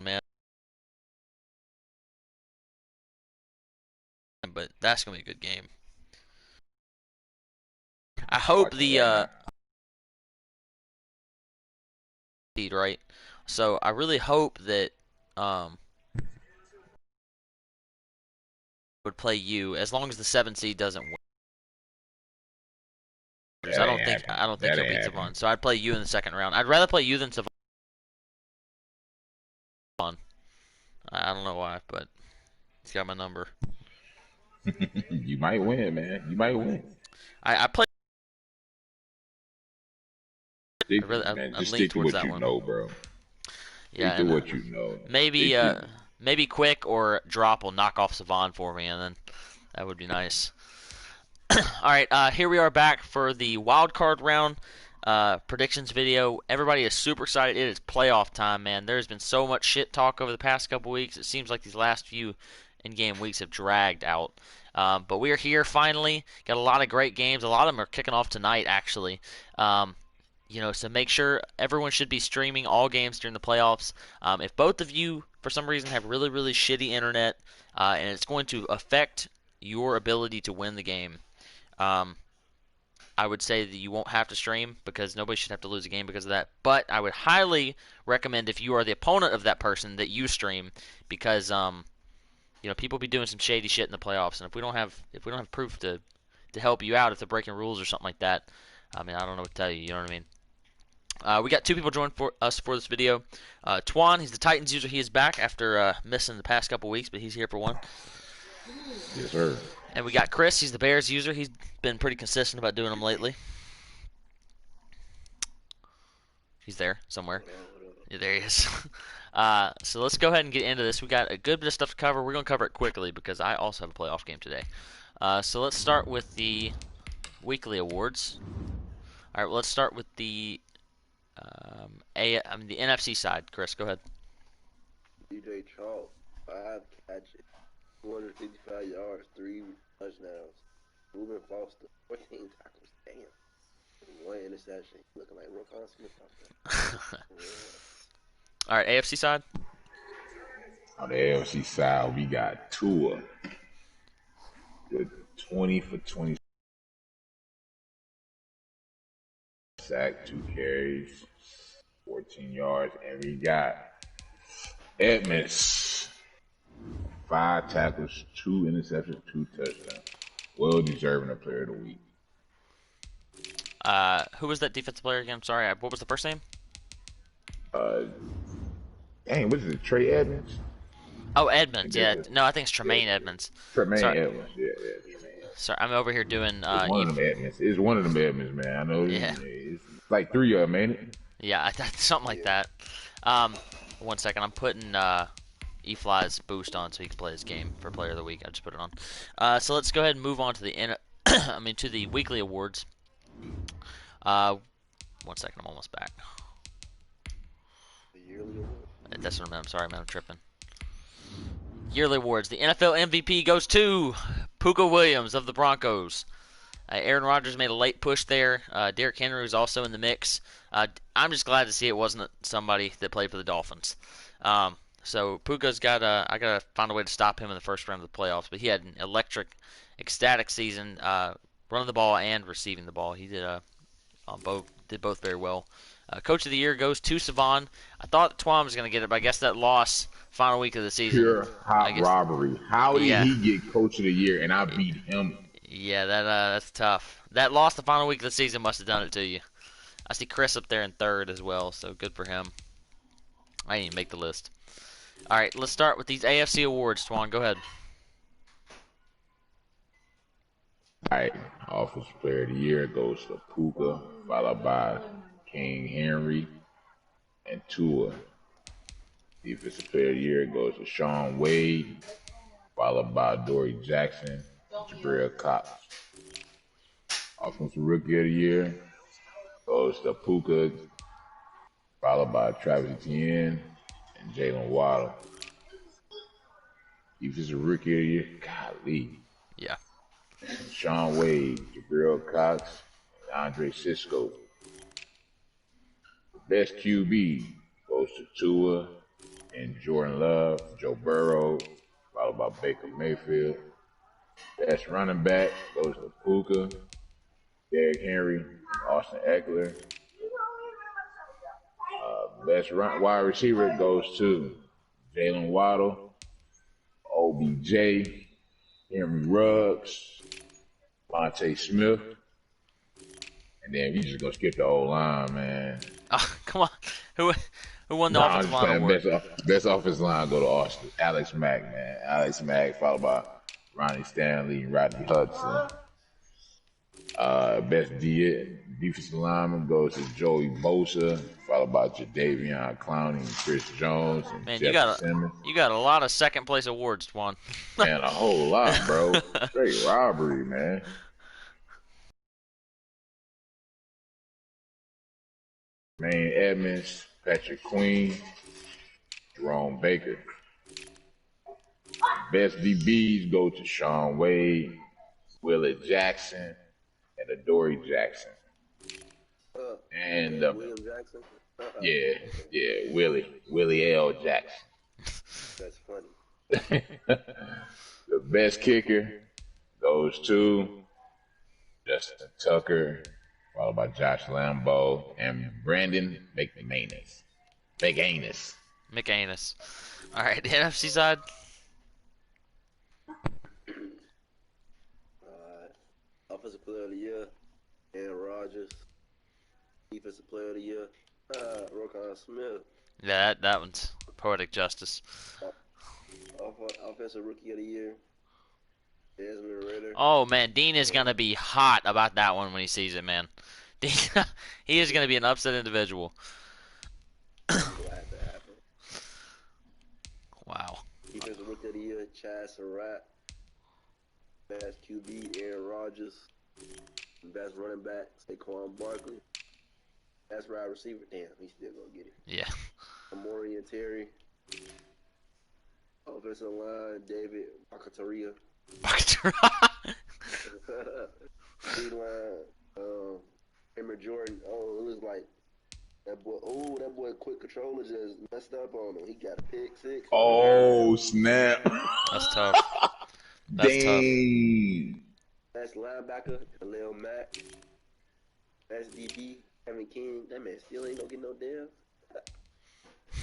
man. But that's gonna be a good game. I hope Watching the right now. seed right. So I really hope that um would play you as long as the 7 seed doesn't win. That ain't happening. I don't think That he'll ain't beat happening. Twan. So I'd play you in the second round. I'd rather play you than Twan. I don't know why, but he's got my number. You might win, man. You might win. I play. Man, I just lean stick to towards what that you one. know, bro. Yeah, Stick to and what you know. maybe Stick to. maybe Quick or Drop will knock off Savon for me, and then that would be nice. All right, here we are back for the wild card round predictions video. Everybody is super excited. It is playoff time, man. There's been so much shit talk over the past couple weeks. It seems like these last few in-game weeks have dragged out. But we are here finally. Got a lot of great games. A lot of them are kicking off tonight, actually. Um, so make sure everyone should be streaming all games during the playoffs. If both of you, for some reason, have really, really shitty internet, and it's going to affect your ability to win the game, um, I would say that you won't have to stream because nobody should have to lose a game because of that. But I would highly recommend if you are the opponent of that person that you stream because people be doing some shady shit in the playoffs, and if we don't have proof to help you out if they're breaking rules or something like that, I mean I don't know what to tell you. You know what I mean? We got two people joining for us for this video. Twan, he's the Titans user. He is back after missing the past couple weeks, but he's here for one. Yes, sir. And we got Chris. He's the Bears user. He's been pretty consistent about doing them lately. He's there somewhere. What up, what up? Yeah, there he is. So let's go ahead and get into this. We got a good bit of stuff to cover. We're going to cover it quickly because I also have a playoff game today. So let's start with the weekly awards. All right, well, let's start with the the NFC side. Chris, go ahead. DJ Chalk, 5 catches, 255 yards, 3 touchdowns. Ruben Foster, 14 tackles. Damn. 1 interception. Looking like Roquan Smith out there. All right, AFC side. On the AFC side, we got Tua with 20 for 20 sack, 2 carries, 14 yards, and we got Edmonds, 5 tackles, 2 interceptions, 2 touchdowns. Well deserving a player of the week. Who was that defensive player again? I'm sorry. What was the first name? Uh, Dang, what is it? Trey Edmonds? Oh, And Edmonds. then Yeah. No, I think it's yeah, Tremaine Edmonds. Tremaine Sorry. Edmonds. Yeah, Tremaine. Sorry, I'm over here doing It's one of them Edmonds. It's one of them Edmonds, man. I know yeah. it's like 3 of them, ain't it? Yeah, something like Yeah. that. One second. I'm putting E-Fly's boost on so he can play his game for Player of the Week. I just put it on. So let's go ahead and move on to to the weekly awards. Uh, One second. I'm almost back. The yearly award. That's what I meant. I'm sorry, man. I'm tripping. Yearly awards. The NFL MVP goes to Puka Williams of the Broncos. Aaron Rodgers made a late push there. Derrick Henry was also in the mix. I'm just glad to see it wasn't somebody that played for the Dolphins. So Puka's I gotta find a way to stop him in the first round of the playoffs. But he had an electric, ecstatic season, running the ball and receiving the ball. He did both very well. Coach of the year goes to Savon. I thought Twan was gonna get it, but I guess that loss final week of the season. Pure I hot guess robbery. How did yeah. he get coach of the year and I beat him? Yeah, that's tough. That loss the final week of the season must have done it to you. I see Chris up there in third as well, so good for him. I didn't even make the list. All right, let's start with these AFC awards. Twan, go ahead. All right, offensive player of the year goes to Puka, followed by King Henry and Tua. Defensive player of the year goes to Sean Wade, followed by Dory Jackson and Jabril Cox. Offensive rookie of the year goes to Puka, followed by Travis Etienne and Jalen Waddle. Defensive rookie of the year, golly. Yeah. Sean Wade, Jabril Cox, and Andre Cisco. Best QB goes to Tua and Jordan Love, Joe Burrow, followed by Baker Mayfield. Best running back goes to Puka, Derrick Henry, Austin Eckler. Best wide receiver goes to Jalen Waddle, OBJ, Henry Ruggs, Monte Smith, and then we just gonna skip the old line, man. Oh, come on. Who won the Nah, I'm offensive just line playing award? best offensive line go to Austin, Alex Mack, man. Alex Mack, followed by Ronnie Stanley and Rodney Hudson. Best defensive lineman goes to Joey Bosa, followed by Jadeveon Clowney and Chris Jones and Man, Jeffrey Simmons. you got a lot of second place awards, Twan. Man, a whole lot, bro. Straight robbery, man. Maine Edmonds, Patrick Queen, Jerome Baker. Best DBs go to Sean Wade, Willard Jackson, and Adoree Jackson. And William Jackson. yeah, Willie L. Jackson. That's funny. The best kicker goes to Justin Tucker, followed by Josh Lambeau and Brandon McManus. McAnus. All right, the NFC side. Offensive Player of the Year, Aaron Rodgers. Defensive Player of the Year, Roquan Smith. Yeah, that one's poetic justice. Offensive Rookie of the Year, Desmond Ritter. Oh man, Dean is gonna be hot about that one when he sees it, man. Dean, he is gonna be an upset individual. Glad to happen. Wow. Defensive Rookie of the Year, Chad Surratt. Best QB, Aaron Rodgers. Best running back, Saquon Barkley. Best wide receiver, damn, he's still gonna get it. Yeah. Amori and Terry. Offensive line, David Bakataria. D-line, Emmer Jordan. Oh, it was like that boy. Oh, that boy quick controller just messed up on him. He got a pick six. Oh, snap. That's tough. That's Dang. Best linebacker, Khalil Mack. Best DB, Kevin King. That man still ain't gonna get no deal.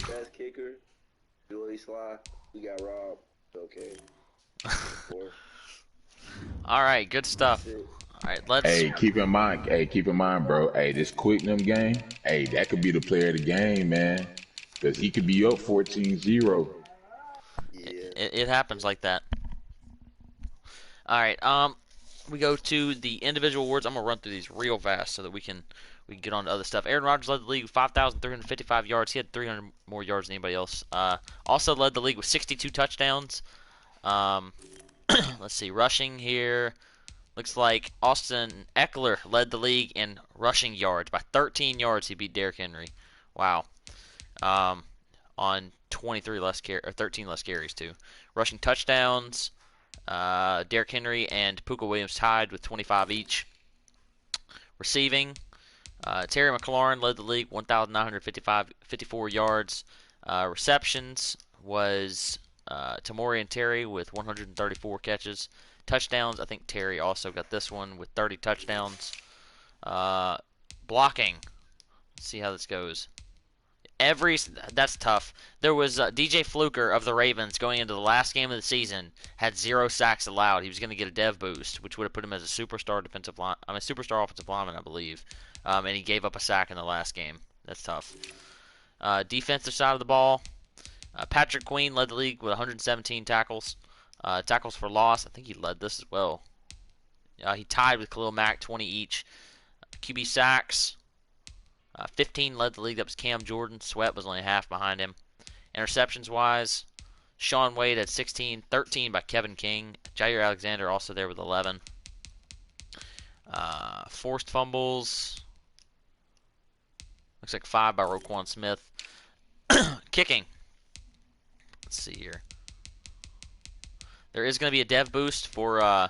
Best kicker, Julie Sly. We got robbed. Okay. tough. All right, good stuff. All right, let's. Hey, keep in mind, bro. Hey, this Quicknam game, hey, that could be the player of the game, man. Because he could be up 14-0. Yeah. It happens like that. All right, we go to the individual awards. I'm gonna run through these real fast so that we can get on to other stuff. Aaron Rodgers led the league with 5,355 yards. He had 300 more yards than anybody else. Also led the league with 62 touchdowns. Let's see, rushing here. Looks like Austin Eckler led the league in rushing yards by 13 yards. He beat Derrick Henry. Wow. On 23 less or 13 less carries too. Rushing touchdowns. Derrick Henry and Puka Williams tied with 25 each. Receiving, Terry McLaurin led the league, 1,954 yards. Receptions was Tamori and Terry with 134 catches. Touchdowns, I think Terry also got this one with 30 touchdowns. Blocking, let's see how this goes. That's tough. There was DJ Fluker of the Ravens going into the last game of the season had 0 sacks allowed. He was going to get a dev boost, which would have put him as a superstar superstar offensive lineman, I believe. And he gave up a sack in the last game. That's tough. Defensive side of the ball, Patrick Queen led the league with 117 tackles. Tackles for loss, I think he led this as well. He tied with Khalil Mack, 20 each. QB sacks. 15 led the league. That was Cam Jordan. Sweat was only half behind him. Interceptions-wise, Sean Wade had 16, 13 by Kevin King. Jair Alexander also there with 11. Forced fumbles, looks like 5 by Roquan Smith. Kicking, let's see here. There is going to be a dev boost for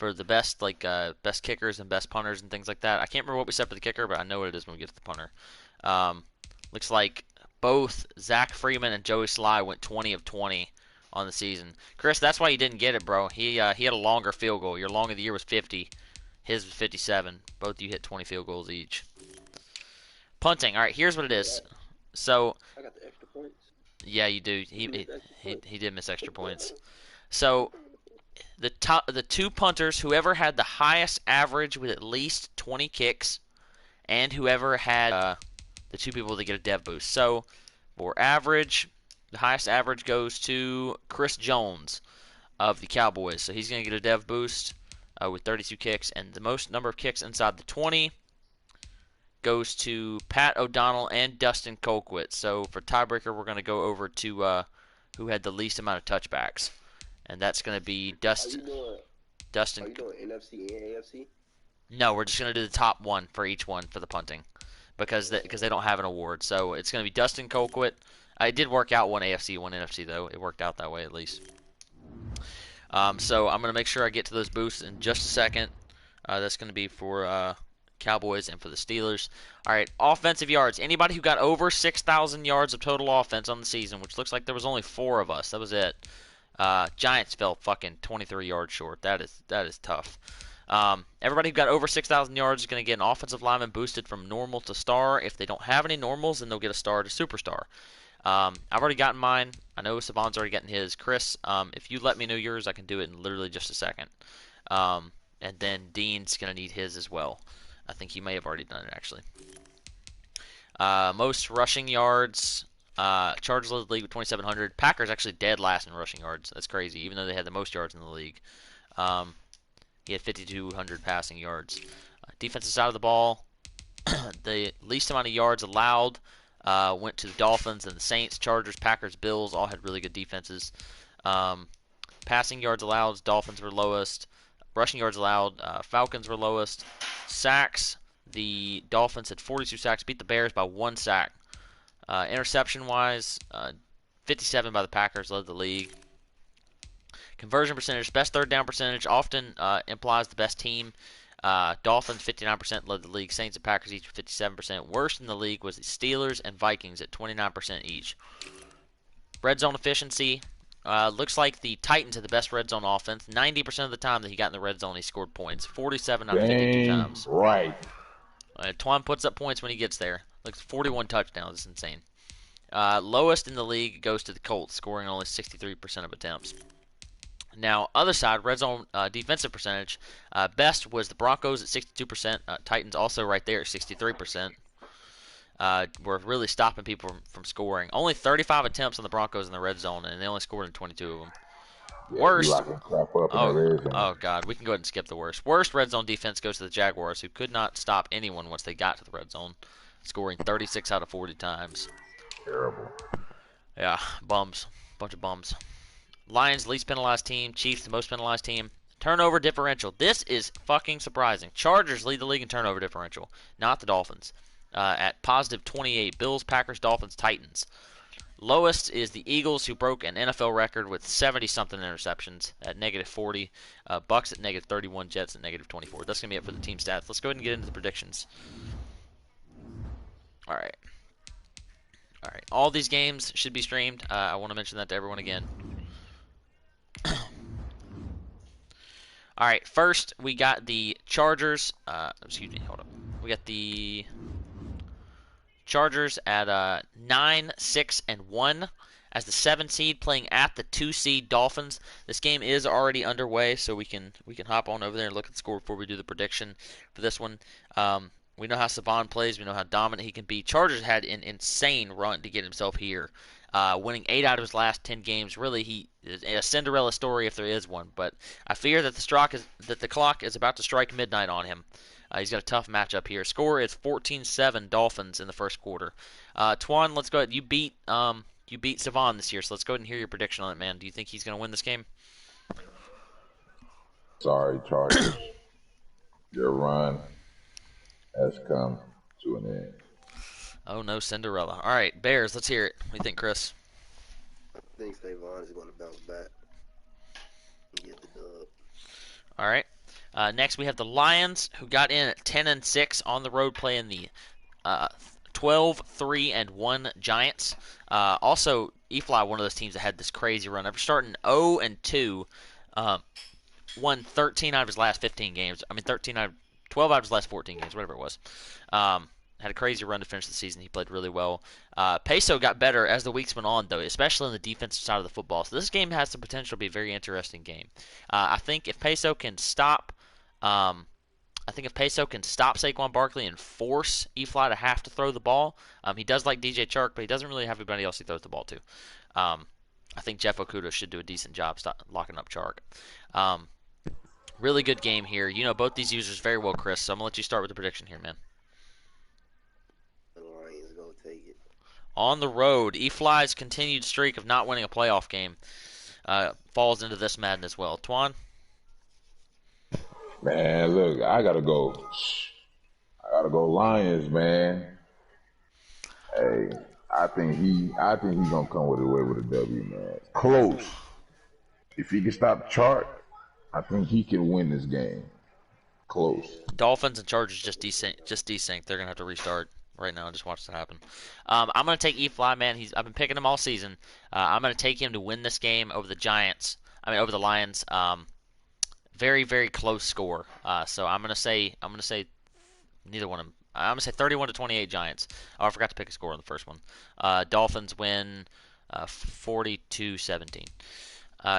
the best best kickers and best punters and things like that. I can't remember what we said for the kicker, but I know what it is when we get to the punter. Looks like both Zach Freeman and Joey Sly went 20 of 20 on the season. Chris, that's why you didn't get it, bro. He had a longer field goal. Your long of the year was 50. His was 57. Both of you hit 20 field goals each. Punting. All right, here's what it is. So I got the extra points. yeah, you do. He did miss extra points. So the two punters, whoever had the highest average with at least 20 kicks, and whoever had the two people that get a dev boost. So for average, the highest average goes to Chris Jones of the Cowboys. So he's going to get a dev boost with 32 kicks, and the most number of kicks inside the 20 goes to Pat O'Donnell and Dustin Colquitt. So for tiebreaker, we're going to go over to who had the least amount of touchbacks, and that's going to be Dustin. Are you doing NFC and AFC? No, we're just going to do the top one for each one for the punting, because they don't have an award. So it's going to be Dustin Colquitt. It did work out one AFC, one NFC though. It worked out that way at least. So I'm going to make sure I get to those boosts in just a second. That's going to be for Cowboys and for the Steelers. All right, offensive yards. Anybody who got over 6,000 yards of total offense on the season, which looks like there was only 4 of us. That was it. Giants fell fucking 23 yards short. That is tough. Everybody who got over 6,000 yards is going to get an offensive lineman boosted from normal to star. If they don't have any normals, then they'll get a star to superstar. I've already gotten mine. I know Savon's already getting his. Chris, if you let me know yours, I can do it in literally just a second. And then Dean's going to need his as well. I think he may have already done it, actually. Most rushing yards. Chargers led the league with 2,700. Packers actually dead last in rushing yards. That's crazy, even though they had the most yards in the league. He had 5,200 passing yards. Defensive side of the ball, the least amount of yards allowed went to the Dolphins and the Saints. Chargers, Packers, Bills all had really good defenses. Passing yards allowed, Dolphins were lowest. Rushing yards allowed, Falcons were lowest. Sacks, the Dolphins had 42 sacks, beat the Bears by 1 sack. Interception-wise, 57 by the Packers led the league. Conversion percentage, best third down percentage, often implies the best team. Dolphins 59% led the league. Saints and Packers each 57%. Worst in the league was the Steelers and Vikings at 29% each. Red zone efficiency. Looks like the Titans had the best red zone offense. 90% of the time that he got in the red zone, he scored points. 47 out of 52 times. Right. Twan puts up points when he gets there. Looks 41 touchdowns. It's insane. Lowest in the league goes to the Colts, scoring only 63% of attempts. Now, other side, red zone defensive percentage. Best was the Broncos at 62%. Titans also right there at 63%. Were really stopping people from scoring. Only 35 attempts on the Broncos in the red zone, and they only scored in 22 of them. Yeah, Worst. Oh, God. We can go ahead and skip the worst. Worst red zone defense goes to the Jaguars, who could not stop anyone once they got to the red zone, scoring 36 out of 40 times. Terrible. Yeah, bums. Bunch of bums. Lions, least penalized team. Chiefs, the most penalized team. Turnover differential. This is fucking surprising. Chargers lead the league in turnover differential, not the Dolphins. At positive 28. Bills, Packers, Dolphins, Titans. Lowest is the Eagles, who broke an NFL record with 70-something interceptions at negative 40. Bucks at negative 31. Jets at negative 24. That's going to be it for the team stats. Let's go ahead and get into the predictions. All right. All these games should be streamed. I want to mention that to everyone again. All right, first we got the Chargers. Hold up. We got the Chargers at 9, 6, and 1 as the 7 seed playing at the 2 seed Dolphins. This game is already underway, so we can hop on over there and look at the score before we do the prediction for this one. We know how Savon plays. We know how dominant he can be. Chargers had an insane run to get himself here, winning 8 out of his last 10 games. Really, he is a Cinderella story if there is one. But I fear that the clock is about to strike midnight on him. He's got a tough matchup here. Score is 14-7 Dolphins in the first quarter. Twan, let's go ahead. You beat Savon this year, so let's go ahead and hear your prediction on it, man. Do you think he's going to win this game? Sorry, Chargers. Your run has come to an end. Oh, no, Cinderella. All right, Bears, let's hear it. What do you think, Chris? I think Savon is going to bounce back and get the dub. All right. Next, we have the Lions, who got in at 10-6 on the road, playing the 12-3-1 Giants. Also, E-Fly, one of those teams that had this crazy run. After starting 0-2, won 13 out of his last 15 games. I mean, 12 out of his last 14 games, whatever it was. Had a crazy run to finish the season. He played really well. Peso got better as the weeks went on, though, especially on the defensive side of the football. So this game has the potential to be a very interesting game. I think if Peso can stop Saquon Barkley and force E-Fly to have to throw the ball, he does like DJ Chark, but he doesn't really have anybody else he throws the ball to. I think Jeff Okudah should do a decent job locking up Chark. Really good game here. You know both these users very well, Chris, so I'm going to let you start with the prediction here, man. The Lions gonna take it. On the road, E-Fly's continued streak of not winning a playoff game falls into this madness as well. Twan? Man, look, I gotta go. Lions, man. Hey, I think he's gonna come away with a W, man. Close. If he can stop Chark, I think he can win this game. Close. Dolphins and Chargers just desync. They're gonna have to restart right now. Just watch that happen. I'm gonna take E-Fly, man. I've been picking him all season. I'm gonna take him to win this game over over the Lions. Very, very close score. So I'm gonna say neither one of them. I'm gonna say 31-28 Giants. Oh, I forgot to pick a score on the first one. Dolphins win 42-17.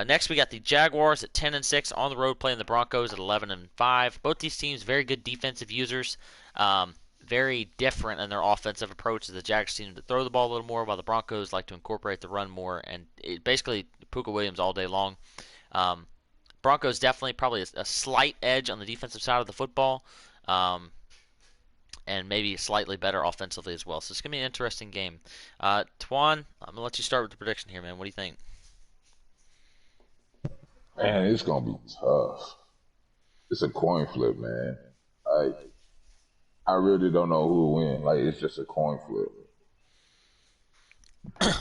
Next, we got the Jaguars at 10-6 on the road playing the Broncos at 11-5. Both these teams very good defensive users. Very different in their offensive approach. The Jags seem to throw the ball a little more, while the Broncos like to incorporate the run more. And basically, Puka Williams all day long. Broncos definitely probably a slight edge on the defensive side of the football, and maybe slightly better offensively as well. So it's going to be an interesting game. Twan, I'm going to let you start with the prediction here, man. What do you think? Man, it's gonna be tough. It's a coin flip, man. I really don't know who will win. Like, it's just a coin flip.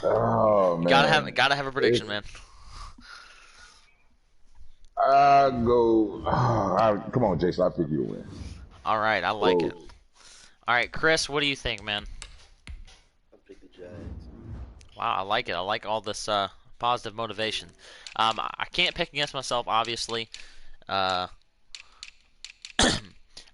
Oh man, Gotta have a prediction, man. I go. Come on, Jason. I pick you to win. All right, I like it. All right, Chris, what do you think, man? I'll pick the Giants. Wow, I like it. I like all this positive motivation. I can't pick against myself, obviously. I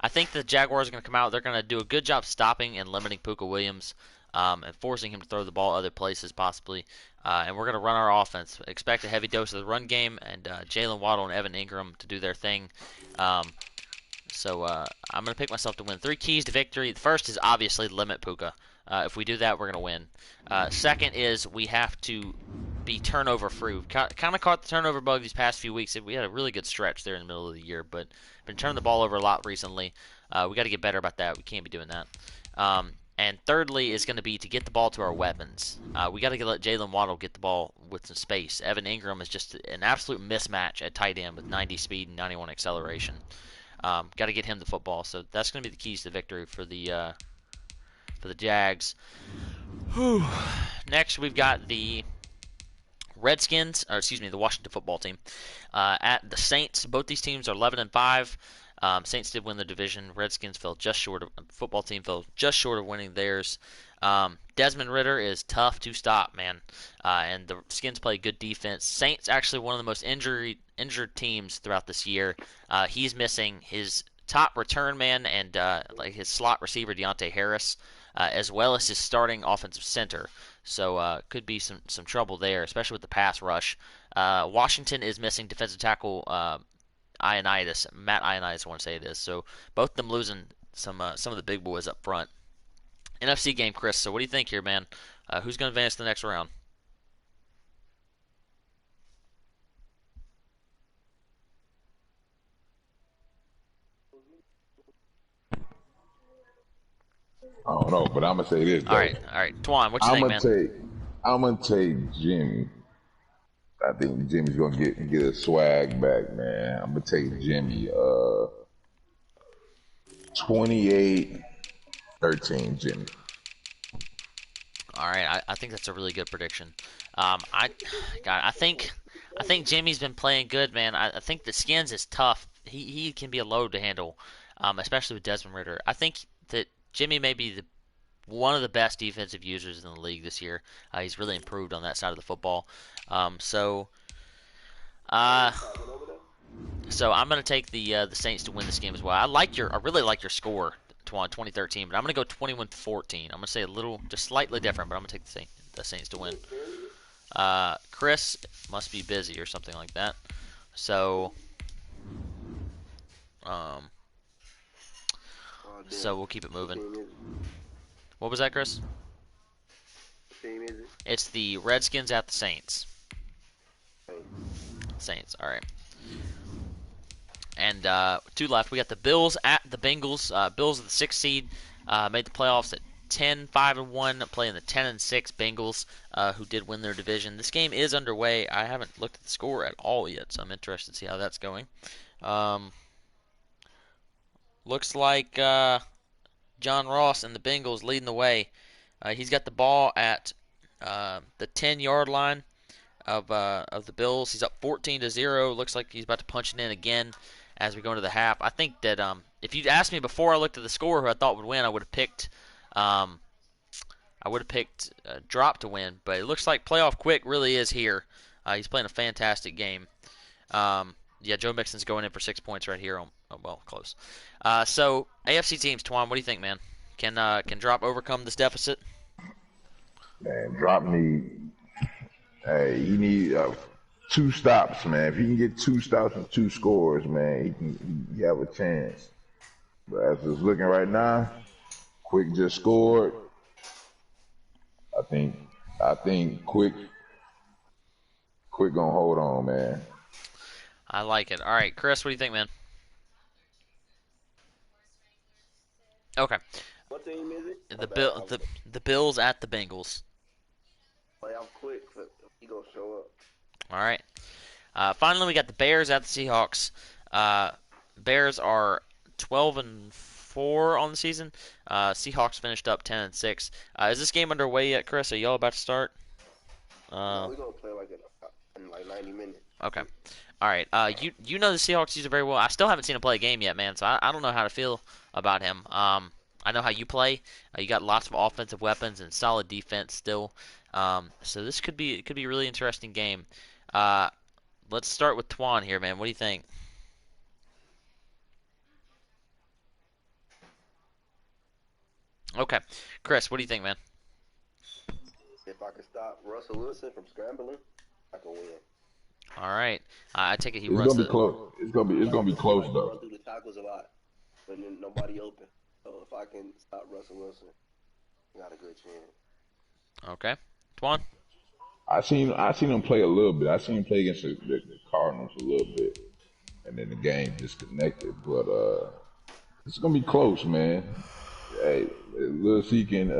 think the Jaguars are going to come out. They're going to do a good job stopping and limiting Puka Williams and forcing him to throw the ball other places possibly. And we're going to run our offense. Expect a heavy dose of the run game and Jalen Waddle and Evan Ingram to do their thing. So I'm going to pick myself to win. 3 keys to victory. The first is obviously limit Puka. If we do that, we're going to win. Second is we have to be turnover free. We've kind of caught the turnover bug these past few weeks. We had a really good stretch there in the middle of the year, but been turning the ball over a lot recently. We got to get better about that. We can't be doing that. And thirdly is going to be to get the ball to our weapons. We got to let Jalen Waddle get the ball with some space. Evan Ingram is just an absolute mismatch at tight end with 90 speed and 91 acceleration. Got to get him the football. So that's going to be the keys to victory for the Jags. Whew. Next, we've got the the Washington football team at the Saints. Both these teams are 11-5. Saints did win the division. Redskins football team fell just short of winning theirs. Desmond Ridder is tough to stop, man. And the Skins play good defense. Saints actually one of the most injured teams throughout this year. He's missing his top return man and like his slot receiver Deontay Harris, as well as his starting offensive center. So could be some trouble there, especially with the pass rush. Washington is missing defensive tackle Ioannidis. Matt Ioannidis, I want to say it is. So both of them losing some of the big boys up front. NFC game, Chris. So what do you think here, man? Who's going to advance to the next round? I don't know, but I'm gonna say this. Though. All right. Twan, what you think, man? I'm gonna take Jimmy. I think Jimmy's gonna get his swag back, man. I'm gonna take Jimmy. 28-13, Jimmy. All right, I think that's a really good prediction. I think Jimmy's been playing good, man. I think the Skins is tough. He can be a load to handle, especially with Desmond Ridder. I think that Jimmy may be one of the best defensive users in the league this year. He's really improved on that side of the football. So I'm gonna take the Saints to win this game as well. I really like your score, Twan, 2013, but I'm gonna go 21-14. I'm gonna say a little, just slightly different, but I'm gonna take the Saints to win. Chris must be busy or something like that. So, so we'll keep it moving. What was that, Chris? It's the Redskins at the Saints. Saints, all right. And two left. We got the Bills at the Bengals. Bills are the 6th seed. Made the playoffs at 10-5-1, playing the 10-6 Bengals, who did win their division. This game is underway. I haven't looked at the score at all yet, so I'm interested to see how that's going. Looks like John Ross and the Bengals leading the way. He's got the ball at the 10-yard line of the Bills. He's up 14-0. Looks like he's about to punch it in again as we go into the half. I think that if you'd asked me before I looked at the score who I thought would win, I would have picked Drop to win. But it looks like Playoff Quick really is here. He's playing a fantastic game. Yeah, Joe Mixon's going in for 6 points right here. Well, close. So AFC teams, Twan, what do you think, man? Can Drop overcome this deficit? Man, Drop he need 2 stops, man. If he can get 2 stops and 2 scores, man, he have a chance. But as it's looking right now, Quick just scored. I think Quick gonna hold on, man. I like it. All right, Chris, what do you think, man? Okay. What team is it? The Bills at the Bengals. Playoff Quick, he gonna show up. All right. Finally, we got the Bears at the Seahawks. Bears are 12-4 on the season. Seahawks finished up 10-6. Is this game underway yet, Chris? Are y'all about to start? No, we're gonna play in 90 minutes. Okay. All right. You know the Seahawks user very well. I still haven't seen him play a game yet, man. So I don't know how to feel about him. I know how you play. You got lots of offensive weapons and solid defense still. So this could be a really interesting game. Let's start with Twan here, man. What do you think? Okay, Chris, what do you think, man? If I can stop Russell Wilson from scrambling, I can win. All right. I take it he It's runs gonna be close. It's gonna be close though. Run through the tackles a lot, but then nobody open. So if I can stop Russell Wilson, I got a good chance. Okay, Twan. I seen him play a little bit. I seen him play against the Cardinals a little bit, and then the game disconnected. But it's gonna be close, man. Hey, if he can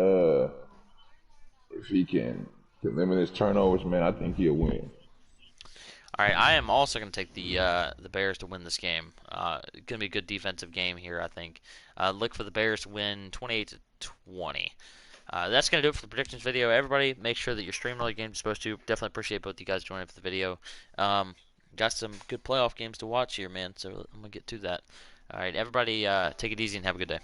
limit his turnovers, man, I think he'll win. All right, I am also going to take the Bears to win this game. It's going to be a good defensive game here, I think. Look for the Bears to win 28-20. That's going to do it for the predictions video. Everybody, make sure that you're streaming all the games you're supposed to. Definitely appreciate both you guys joining for the video. Got some good playoff games to watch here, man, so I'm going to get to that. All right, everybody, take it easy and have a good day.